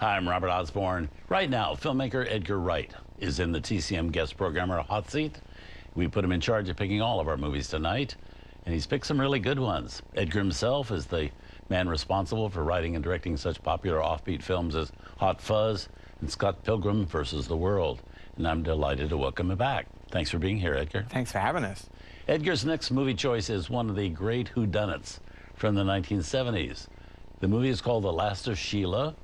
Hi, I'm Robert Osborne. Right now, filmmaker Edgar Wright is in the TCM guest programmer hot seat. We put him in charge of picking all of our movies tonight, and he's picked some really good ones. Edgar himself is the man responsible for writing and directing such popular offbeat films as Hot Fuzz and Scott Pilgrim vs. the World. And I'm delighted to welcome him back. Thanks for being here, Edgar. Thanks for having us. Edgar's next movie choice is one of the great whodunits from the 1970s. The movie is called The Last of Sheila,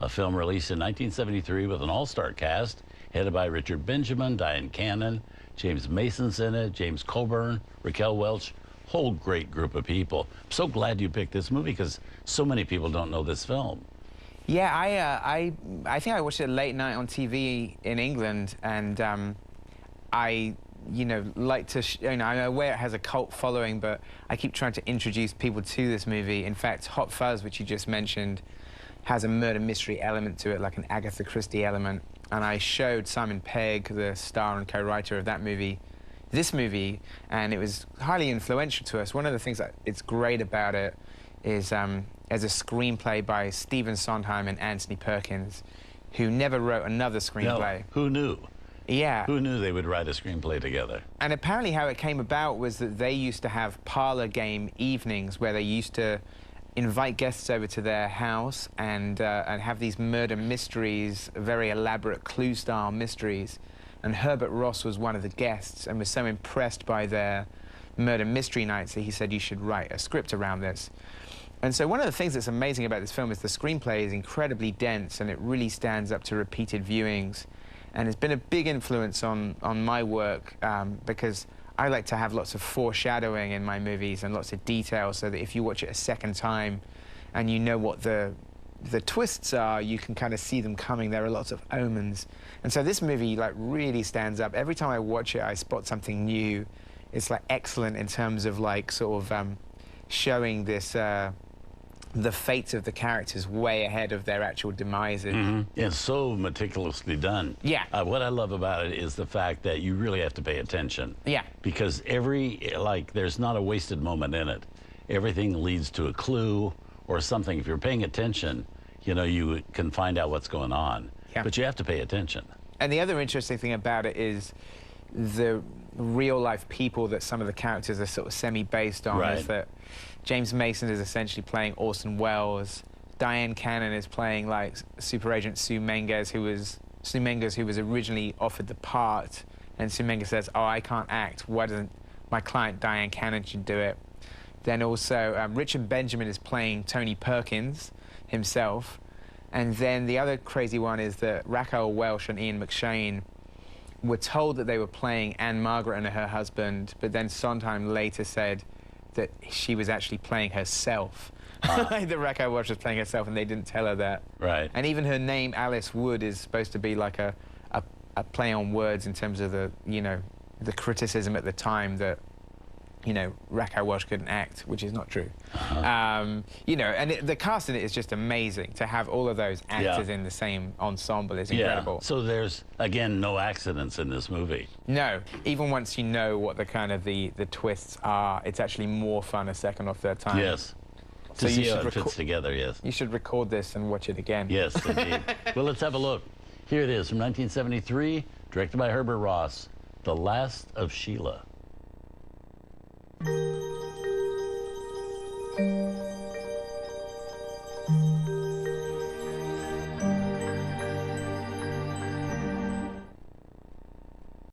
a film released in 1973 with an all-star cast headed by Richard Benjamin, Diane Cannon, James Mason's in it, James Coburn, Raquel Welch, whole great group of people. I'm so glad you picked this movie because so many people don't know this film. Yeah, I think I watched it late night on TV in England, and I like to, I'm aware it has a cult following, but I keep trying to introduce people to this movie. In fact, Hot Fuzz, which you just mentioned, has a murder mystery element to it, like an Agatha Christie element. And I showed Simon Pegg, the star and co-writer of that movie, this movie, and it was highly influential to us. One of the things that it's great about it is as a screenplay by Stephen Sondheim and Anthony Perkins, who never wrote another screenplay. No, who knew? Yeah. Who knew they would write a screenplay together? And apparently how it came about was that they used to have parlor game evenings where they used to invite guests over to their house and have these murder mysteries, very elaborate clue-style mysteries. And Herbert Ross was one of the guests and was so impressed by their murder mystery nights that he said, you should write a script around this. And so one of the things that's amazing about this film is the screenplay is incredibly dense and it really stands up to repeated viewings. And it's been a big influence on my work because I like to have lots of foreshadowing in my movies and lots of detail so that if you watch it a second time and you know what the twists are, you can kind of see them coming. There are lots of omens. And so this movie like really stands up. Every time I watch it, I spot something new. It's like excellent in terms of like sort of showing this the fates of the characters way ahead of their actual demises. Mm-hmm. It's so meticulously done. Yeah. What I love about it is the fact that you really have to pay attention. Yeah. Because there's not a wasted moment in it. Everything leads to a clue or something. If you're paying attention, you can find out what's going on. Yeah. But you have to pay attention. And the other interesting thing about it is the real-life people that some of the characters are sort of semi-based on. Right. Is that James Mason is essentially playing Orson Welles. Diane Cannon is playing like Super Agent Sue Mengez, who was originally offered the part, and Sue Mengez says, "Oh, I can't act. Why doesn't my client Diane Cannon should do it?" Then also Richard Benjamin is playing Tony Perkins himself, and then the other crazy one is that Raquel Welch and Ian McShane were told that they were playing Anne Margaret and her husband, but then Sondheim later said that she was actually playing herself. That Raquel Welch was playing herself, and they didn't tell her that. Right. And even her name, Alice Wood, is supposed to be like a play on words in terms of the criticism at the time that Raquel Welch couldn't act, which is not true. And the cast in it is just amazing. To have all of those actors in the same ensemble is incredible. Yeah. So there's, again, no accidents in this movie. No. Even once you know what the kind of the twists are, it's actually more fun a second or third time. Yes. So you should fits together, yes. You should record this and watch it again. Yes, indeed. Well, let's have a look. Here it is from 1973, directed by Herbert Ross, The Last of Sheila.